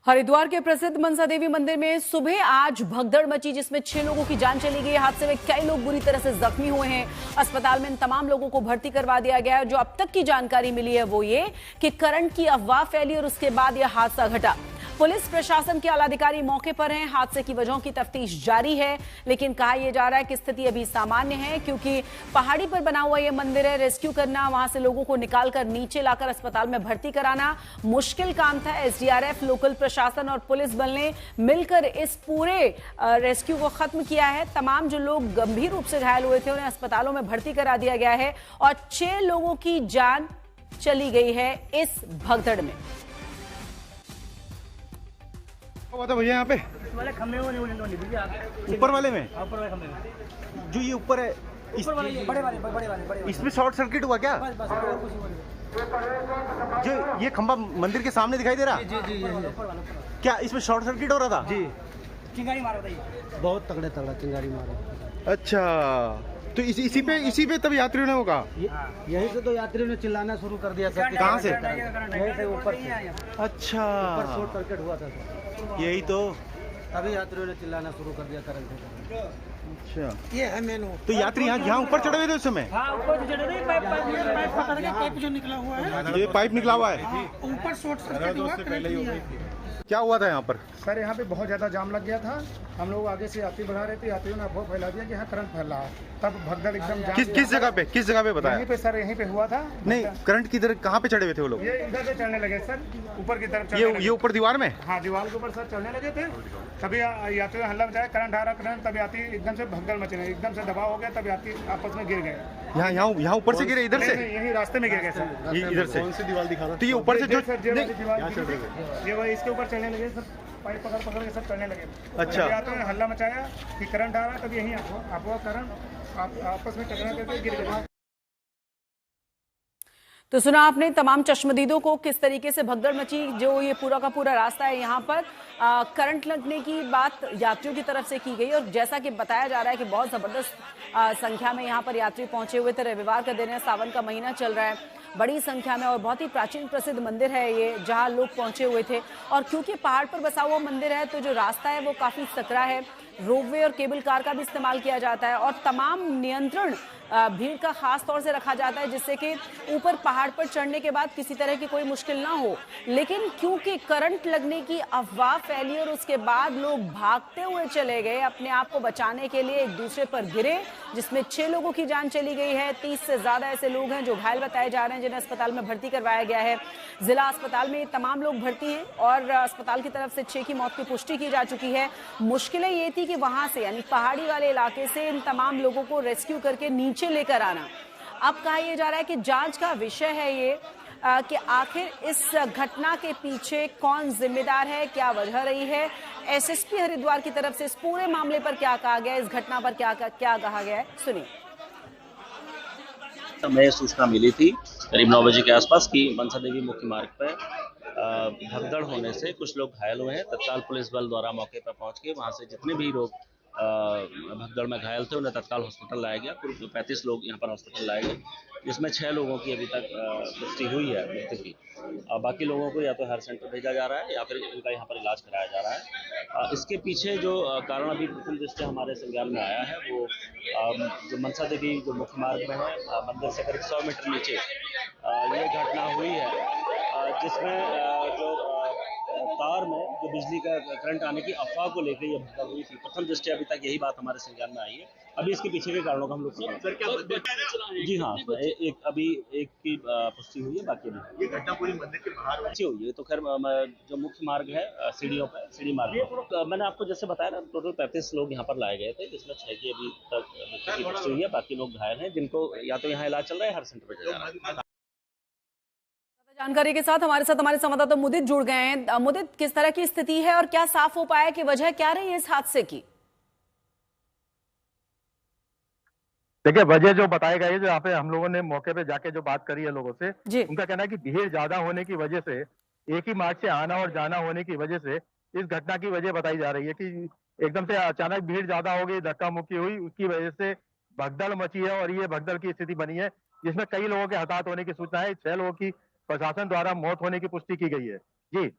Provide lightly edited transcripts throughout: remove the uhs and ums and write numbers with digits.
हरिद्वार के प्रसिद्ध मनसा देवी मंदिर में सुबह आज भगदड़ मची, जिसमें 6 लोगों की जान चली गई। हादसे में कई लोग बुरी तरह से जख्मी हुए हैं। अस्पताल में इन तमाम लोगों को भर्ती करवा दिया गया है। जो अब तक की जानकारी मिली है वो ये कि करंट की अफवाह फैली और उसके बाद यह हादसा घटा। पुलिस प्रशासन के आलाधिकारी मौके पर हैं। हादसे की वजहों की तफ्तीश जारी है, लेकिन कहा यह जा रहा है कि स्थिति अभी सामान्य है, क्योंकि पहाड़ी पर बना हुआ यह मंदिर है। रेस्क्यू करना, वहां से लोगों को निकालकर नीचे लाकर अस्पताल में भर्ती कराना मुश्किल काम था। एसडीआरएफ, लोकल प्रशासन और पुलिस बल ने मिलकर इस पूरे रेस्क्यू को खत्म किया है। तमाम जो लोग गंभीर रूप से घायल हुए थे उन्हें अस्पतालों में भर्ती करा दिया गया है और 6 लोगों की जान चली गई है इस भगदड़ में। हुआ था भैया यहाँ पे वाले खम्भे ऊपर वाले में, ऊपर वाले खम्भे में, जो ये ऊपर है ऊपर वाले बड़े इसमें शॉर्ट सर्किट हुआ क्या? बस और कुछ नहीं। जो ये खंभा मंदिर के सामने दिखाई दे रहा, जी ऊपर वाला क्या इसमें शॉर्ट सर्किट हो रहा था? जी, चिंगारी मारा था ये, बहुत तगड़ा चिंगारी मारा। अच्छा, तो इसी पे तब यात्रियों ने होगा। यही से तो यात्रियों ने चिल्लाना शुरू कर दिया सर। कहाँ से? यहीं से ऊपर से। अच्छा, ऊपर शॉर्ट सर्किट हुआ था सर, यही तो। तभी यात्रियों ने चिल्लाना शुरू कर दिया करंट। अच्छा, ये है मेनू। तो यात्री यहाँ ऊपर चढ़े हुए थे उस समय? हाँ, ऊपर चढ़े थे, पाइप पकड़ के, पाइप जो निकला हुआ है, ये पाइप निकला हुआ है, ऊपर शॉर्ट सर्किट हुआ, करंट लिया। क्या हुआ था यहाँ पर? सर यहाँ पे बहुत ज़्यादा जाम लग गया था। हम लोग आगे से यात्री बढ़ा रहे थे, यात्रियों ने अफवाह फैला दिया कि यहाँ करंट फैल रहा है। तब भगदड़ एकदम जाम। किस जगह पे बताया? यहीं पे सर, यहीं पे हुआ था। नहीं, करंट किधर, कहाँ पे चढ़े हुए थे वो लोग? ये इधर से चढ़ने लगे सर, ऊपर की तरफ चढ़ने ये लगे। ऊपर दीवार में? हाँ, दीवार के ऊपर सर चढ़ने लगे थे। तभी यात्रियों ने हल्ला मचाया, करंट आ रहा करंट। तब यात्री एकदम से भगदड़ मचने, एकदम से दबाव हो गया। तब यात्री आपस में गिर गए। यहाँ ऊपर से गिरे? इधर से? यही रास्ते में गिर गए सर। इधर से? कौन सी दीवार दिखा रहा? तो ये ऊपर से जो दीवार, ये वही इसके ऊपर चढ़ने लगे सर, पाइप पकड़ के सब चढ़ने लगे। अच्छा, यात्रियों ने हल्ला मचाया कि करंट आ रहा है। तब यही अफवाह करंट आपस में टकरा करके गिर गए। तो सुना आपने तमाम चश्मदीदों को किस तरीके से भगदड़ मची। जो ये पूरा का पूरा रास्ता है, यहाँ पर करंट लगने की बात यात्रियों की तरफ से की गई और जैसा कि बताया जा रहा है कि बहुत जबरदस्त संख्या में यहाँ पर यात्री पहुंचे हुए थे। रविवार का दिन है, सावन का महीना चल रहा है, बड़ी संख्या में, और बहुत ही प्राचीन प्रसिद्ध मंदिर है ये, जहाँ लोग पहुंचे हुए थे। और क्योंकि पहाड़ पर बसा हुआ मंदिर है, तो जो रास्ता है वो काफी सकरा है। रोपवे और केबल कार का भी इस्तेमाल किया जाता है और तमाम नियंत्रण भीड़ का खास तौर से रखा जाता है, जिससे कि ऊपर पहाड़ पर चढ़ने के बाद किसी तरह की कोई मुश्किल ना हो। लेकिन क्योंकि करंट लगने की अफवाह फैली और उसके बाद लोग भागते हुए चले गए, अपने आप को बचाने के लिए एक दूसरे पर गिरे, जिसमें 6 लोगों की जान चली गई है। 30 से ज्यादा ऐसे लोग हैं जो घायल बताए जा रहे हैं, जिन्हें अस्पताल में भर्ती करवाया गया है। जिला अस्पताल में ये तमाम लोग भर्ती हैं और अस्पताल की तरफ से 6 की मौत की पुष्टि की जा चुकी है। मुश्किलें ये थी कि वहां से, यानी पहाड़ी वाले इलाके से, इन तमाम लोगों को रेस्क्यू करके नीचे लेकर आना। अब कहा यह जा रहा है कि जांच का विषय है ये, कि आखिर इस घटना के पीछे कौन जिम्मेदार है, क्या वजह रही है। एसएसपी हरिद्वार की तरफ से इस पूरे मामले पर क्या कहा गया, इस घटना पर क्या कहा गया है, सुनिए। हमें सूचना मिली थी करीब 9 बजे के आसपास कि मनसा देवी मुख्य मार्ग पर भगदड़ होने से कुछ लोग घायल हुए हैं। तत्काल पुलिस बल द्वारा मौके पर पहुंच के वहां से जितने भी लोग भगदड़ में घायल थे उन्हें तत्काल हॉस्पिटल लाया गया। कुल 35 लोग यहाँ पर हॉस्पिटल लाए गए, जिसमें 6 लोगों की अभी तक पुष्टि हुई है मृत्यु की। बाकी लोगों को या तो हेल्थ सेंटर भेजा जा रहा है या फिर उनका यहाँ पर इलाज कराया जा रहा है। इसके पीछे जो कारण अभी प्रथम दृष्टया हमारे संज्ञान में आया है, वो जो मनसा देवी जो मुख्य मार्ग में है, मंदिर से करीब 100 मीटर नीचे ये घटना हुई है, जिसमें जो तार में जो बिजली का करंट आने की अफवाह को लेकर ये भगदड़ हुई थी। प्रथम दृष्टया अभी तक यही बात हमारे संज्ञान में आई है। अभी इसके पीछे के कारणों का हम लोग जी हाँ, अभी एक की पुष्टि हुई है, बाकी नहीं। ये घटना पूरी मंदिर के बाहर हुई है, तो खैर जो मुख्य मार्ग है सीढ़ी मार्ग, तो मैंने आपको जैसे बताया ना, टोटल 35 लोग यहाँ पर लाए गए थे, जिसमें 6 की अभी तक मृत्यु की पुष्टि हुई है। बाकी लोग घायल हैं, जिनको या तो यहाँ इलाज चल रहा है, हर सेंटर पर जा रहा है। जानकारी के साथ हमारे संवाददाता मुदित जुड़ गए हैं। मुदित, किस तरह की स्थिति है और क्या साफ हो पाया कि वजह क्या रही है इस हादसे की? देखिए, वजह जो बताई गई है, जो यहाँ पे हम लोगों ने मौके पे जाके जो बात करी है लोगों से, उनका कहना है कि भीड़ ज्यादा होने की वजह से, एक ही मार्ग से आना और जाना होने की वजह से इस घटना की वजह बताई जा रही है कि एकदम से अचानक भीड़ ज्यादा हो गई, धक्का मुक्की हुई, उसकी वजह से भगदड़ मची है और ये भगदड़ की स्थिति बनी है, जिसमें कई लोगों के हताहत होने की सूचना है। 6 लोगों की प्रशासन द्वारा मौत होने की पुष्टि की गई है। जी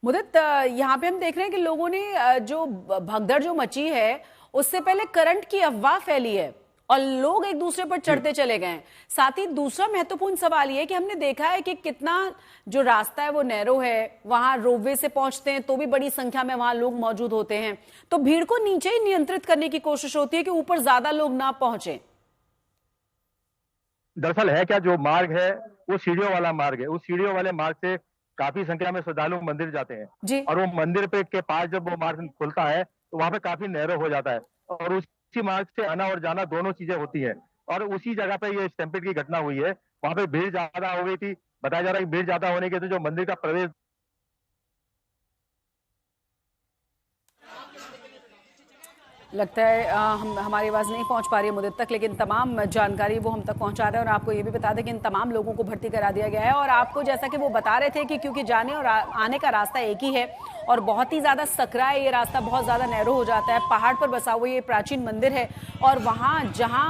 मुदित, यहाँ पे हम देख रहे हैं कि लोगों ने जो भगदड़ जो मची है उससे पहले करंट की अफवाह फैली है और लोग एक दूसरे पर चढ़ते चले गए हैं। साथ ही दूसरा महत्वपूर्ण सवाल ये है कि हमने देखा है कि कितना जो रास्ता है वो नैरो है, वहां रोपवे से पहुंचते हैं तो भी बड़ी संख्या में वहां लोग मौजूद होते हैं, तो भीड़ को नीचे ही नियंत्रित करने की कोशिश होती है कि ऊपर ज्यादा लोग ना पहुंचे। दरअसल है क्या, जो मार्ग है वो सीढ़ियों वाला मार्ग है। उस सीढ़ियों वाले मार्ग से काफी संख्या में श्रद्धालु मंदिर जाते हैं जी। और वो मंदिर पे के पास जब वो मार्ग खुलता है तो वहां पे काफी नैरो हो जाता है और उसी मार्ग से आना और जाना दोनों चीजें होती है। और उसी जगह पे ये स्टैम्पेड की घटना हुई है। वहां पे भीड़ ज्यादा हो गई थी, बताया जा रहा है कि भीड़ ज्यादा होने के तो जो मंदिर का प्रवेश लगता है हमारी आवाज नहीं पहुंच पा रही है मुद्दे तक, लेकिन तमाम जानकारी वो हम तक पहुंचा रहे हैं। और आपको ये भी बता दें कि इन तमाम लोगों को भर्ती करा दिया गया है। और आपको जैसा कि वो बता रहे थे कि क्योंकि जाने और आने का रास्ता एक ही है और बहुत ही ज्यादा सकरा है, ये रास्ता बहुत ज्यादा नैरो हो जाता है। पहाड़ पर बसा हुआ ये प्राचीन मंदिर है और वहां जहां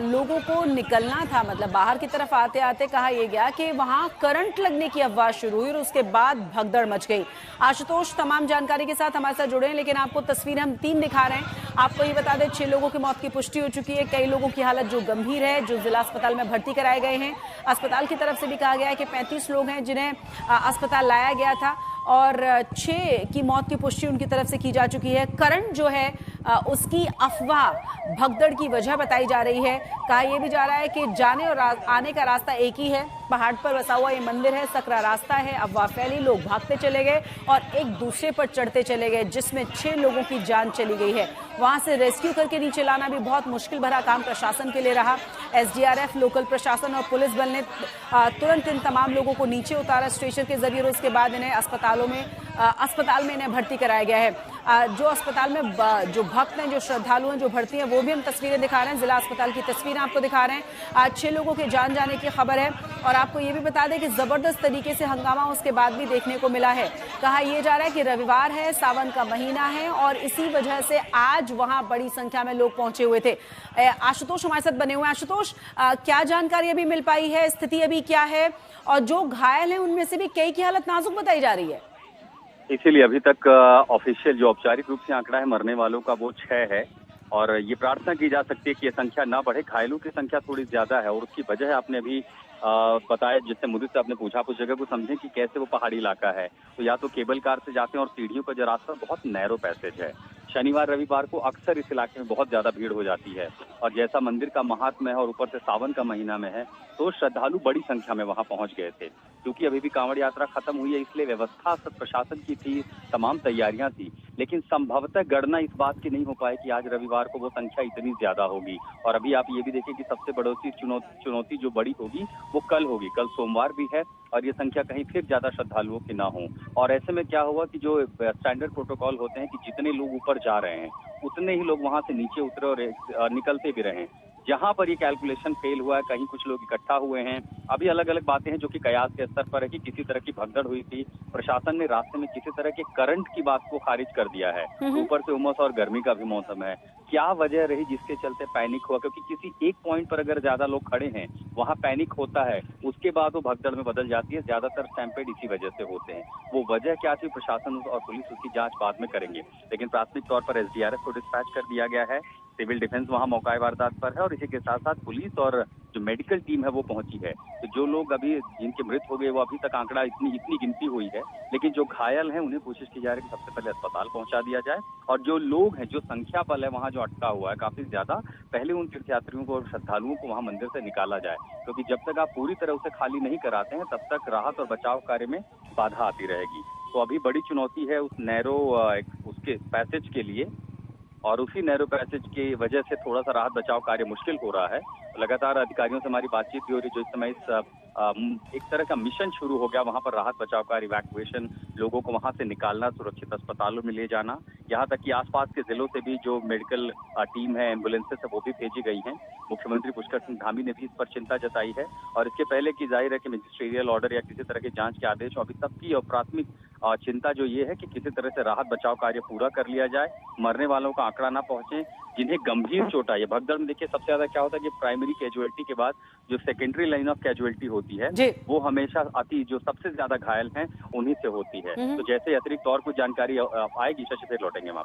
लोगों को निकलना था, मतलब बाहर की तरफ आते आते कहा यह गया कि वहां करंट लगने की अफवाह शुरू हुई और उसके बाद भगदड़ मच गई। आशुतोष तमाम जानकारी के साथ हमारे साथ जुड़े हैं, लेकिन आपको तस्वीर हम 3 दिखा रहे हैं। आपको ये बता दें 6 लोगों की मौत की पुष्टि हो चुकी है, कई लोगों की हालत जो गंभीर है, जो जिला अस्पताल में भर्ती कराए गए हैं। अस्पताल की तरफ से भी कहा गया है कि 35 लोग हैं जिन्हें अस्पताल लाया गया था और 6 की मौत की पुष्टि उनकी तरफ से की जा चुकी है। करंट जो है उसकी अफवाह भगदड़ की वजह बताई जा रही है। कहा यह भी जा रहा है कि जाने और आने का रास्ता एक ही है, पहाड़ पर बसा हुआ ये मंदिर है, सकरा रास्ता है। अफवाह फैली, लोग भागते चले गए और एक दूसरे पर चढ़ते चले गए, जिसमें 6 लोगों की जान चली गई है। वहां से रेस्क्यू करके नीचे लाना भी बहुत मुश्किल भरा काम प्रशासन के लिए रहा। एसडीआरएफ, लोकल प्रशासन और पुलिस बल ने तुरंत इन तमाम लोगों को नीचे उतारा स्ट्रेचर के जरिए और उसके बाद इन्हें अस्पताल में इन्हें भर्ती कराया गया है। जो अस्पताल में जो भक्त हैं, जो श्रद्धालु हैं, जो भर्ती हैं, वो भी हम तस्वीरें दिखा रहे हैं। जिला अस्पताल की तस्वीरें आपको दिखा रहे हैं। आज 6 लोगों के जान जाने की खबर है और आपको ये भी बता दें कि जबरदस्त तरीके से हंगामा उसके बाद भी देखने को मिला है। कहा यह जा रहा है कि रविवार है, सावन का महीना है और इसी वजह से आज वहां बड़ी संख्या में लोग पहुंचे हुए थे। आशुतोष हमारे साथ बने हुए हैं। आशुतोष, क्या जानकारी अभी मिल पाई है, स्थिति अभी क्या है? और जो घायल हैं उनमें से भी कई की हालत नाजुक बताई जा रही है। इसीलिए अभी तक ऑफिशियल जो औपचारिक रूप से आंकड़ा है मरने वालों का वो 6 है और ये प्रार्थना की जा सकती है कि ये संख्या ना बढ़े। घायलों की संख्या थोड़ी ज्यादा है और उसकी वजह आपने अभी बताया, जिससे मुदित से आपने पूछा, आप उस जगह को समझें कि कैसे वो पहाड़ी इलाका है। तो या तो केबल कार से जाते हैं और सीढ़ियों का जो रास्ता बहुत नैरो पैसेज है। शनिवार रविवार को अक्सर इस इलाके में बहुत ज्यादा भीड़ हो जाती है और जैसा मंदिर का महात्म्य है और ऊपर से सावन का महीना में है तो श्रद्धालु बड़ी संख्या में वहां पहुंच गए थे। क्योंकि अभी भी कांवड़ यात्रा खत्म हुई है इसलिए व्यवस्था सब प्रशासन की थी, तमाम तैयारियां थी, लेकिन संभवतः गणना इस बात की नहीं हो पाई कि आज रविवार को वो संख्या इतनी ज्यादा होगी। और अभी आप ये भी देखिए कि सबसे बड़ी चुनौती जो बड़ी होगी वो कल होगी। कल सोमवार भी है और ये संख्या कहीं फिर ज्यादा श्रद्धालुओं की ना हो। और ऐसे में क्या हुआ कि जो स्टैंडर्ड प्रोटोकॉल होते हैं कि जितने लोग ऊपर जा रहे हैं उतने ही लोग वहां से नीचे उतरे और निकलते भी रहे। जहां पर ये कैलकुलेशन फेल हुआ है, कहीं कुछ लोग इकट्ठा हुए हैं। अभी अलग अलग बातें हैं जो कि कयास के स्तर पर है कि किसी तरह की भगदड़ हुई थी। प्रशासन ने रास्ते में किसी तरह के करंट की बात को खारिज कर दिया है। ऊपर से उमस और गर्मी का भी मौसम है। क्या वजह रही जिसके चलते पैनिक हुआ? क्योंकि किसी एक पॉइंट पर अगर ज्यादा लोग खड़े हैं वहां पैनिक होता है, उसके बाद वो भगदड़ में बदल जाती है। ज्यादातर स्टैम्पेड इसी वजह से होते हैं। वो वजह क्या थी, प्रशासन और पुलिस उसकी जांच बाद में करेंगे। लेकिन प्राथमिक तौर पर एसडीआरएफ को डिस्पैच कर दिया गया है। सिविल डिफेंस वहां मौका वारदात पर है और इसी के साथ साथ पुलिस और जो मेडिकल टीम है वो पहुंची है। तो जो लोग अभी जिनके मृत हो गए वो अभी तक आंकड़ा इतनी गिनती हुई है, लेकिन जो घायल हैं उन्हें कोशिश की जा रही है कि सबसे पहले अस्पताल पहुंचा दिया जाए। और जो लोग हैं, जो संख्या बल है वहां जो अटका हुआ है काफी ज्यादा, पहले उन तीर्थयात्रियों को और श्रद्धालुओं को वहां मंदिर से निकाला जाए। क्योंकि जब तक आप पूरी तरह उसे खाली नहीं कराते हैं तब तक राहत और बचाव कार्य में बाधा आती रहेगी। तो अभी बड़ी चुनौती है उस नैरो उसके पैसेज के लिए और उसी नैरो पैसेज की वजह से थोड़ा सा राहत बचाव कार्य मुश्किल हो रहा है। लगातार अधिकारियों से हमारी बातचीत भी हो रही है। जो इस समय एक तरह का मिशन शुरू हो गया वहां पर राहत बचाव कार्य, इवैक्यूएशन, लोगों को वहां से निकालना, सुरक्षित अस्पतालों में ले जाना। यहाँ तक कि आसपास के जिलों से भी जो मेडिकल टीम है, एम्बुलेंसेस है, वो भी भेजी गई हैं। मुख्यमंत्री पुष्कर सिंह धामी ने भी इस पर चिंता जताई है और इसके पहले की जाहिर है कि मजिस्ट्रियल ऑर्डर या किसी तरह के जांच के आदेश अभी तक की और प्राथमिक चिंता जो ये है कि किसी तरह से राहत बचाव कार्य पूरा कर लिया जाए, मरने वालों का आंकड़ा ना पहुंचे, जिन्हें गंभीर चोट आई है। भगदड़ में देखिए सबसे ज्यादा क्या होता है कि प्राइमरी कैजुअलिटी के बाद जो सेकेंडरी लाइन ऑफ कैजुअलिटी होती है वो हमेशा जो सबसे ज्यादा घायल हैं उन्हीं से होती है। तो जैसे अतिरिक्त और कुछ जानकारी आएगी शशि फिर लौटेंगे हम।